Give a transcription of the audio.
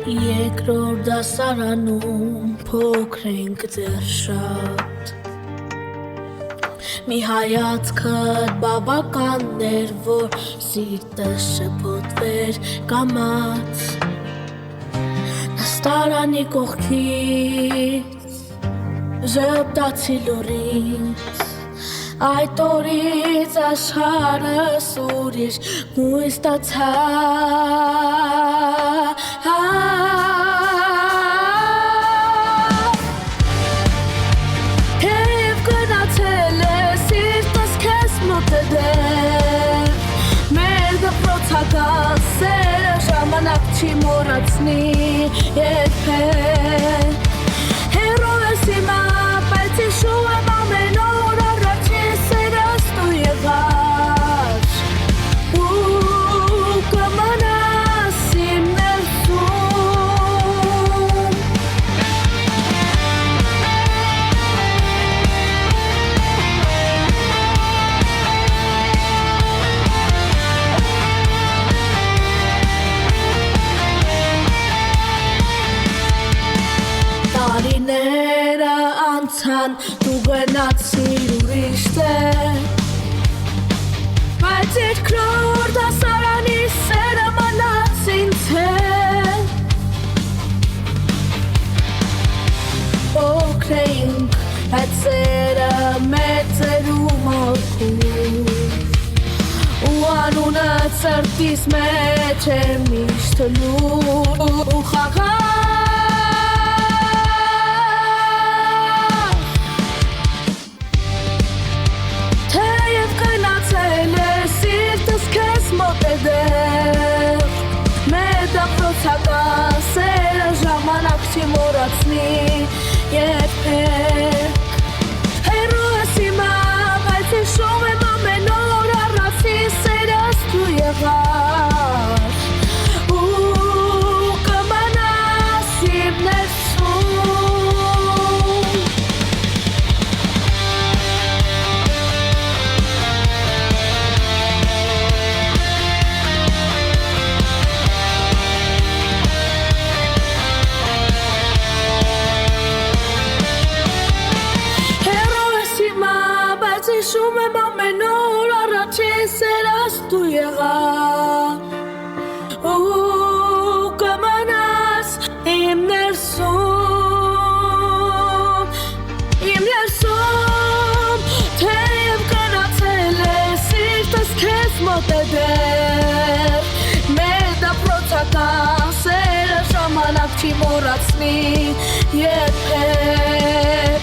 Երկրորդ դասարանում փոքր ենք դեռ շատ Մի հայացքդ բավական էր, որ սիրտս շփոթվեր կամաց Նստարանի կողքից ժպտացի լուրից Այդ օրից աշխարհս ուրիշ հույս ստացա Թեև գնացել է սիրտս քեզ մոտ է դեռ Մեր դպրոցական սերը ժամանակ չի մոռացնի երբեք Հեռու ես հիմա, բայց հիշում եմ ամեն օր առաջին սերս դու եղար Ու կմնաս իմ ներսում Տարիները անցան, դու գնացիր ուրիշ տեղ Բայց երկրորդ դասարանի սերը մնաց ինձ հետ Փոքր էինք, այդ սերը մեծ էր ու մաքուր Ու անունը սրտիս մեջ էր միշտ լուր Ու խաղաղ Թեև գնացել է սիրտս քեզ մոտ է դեռ Մեր դպրոցական սերը ժամանակ չի մոռացնի երբեք Հեռու ես հիմա, բայց հիշում եմ ամեն օր առաջին սերս դու եղար Ու կմնաս իմ ներսում Հիշում եմ ամեն օր առաջին սերս դու եղար Ու կմնաս իմ ներսում Թեև գնացել է սիրտս քեզ մոտ է դեռ Մեր դպրոցական սերը ժամանակ չի մոռացնի երբեք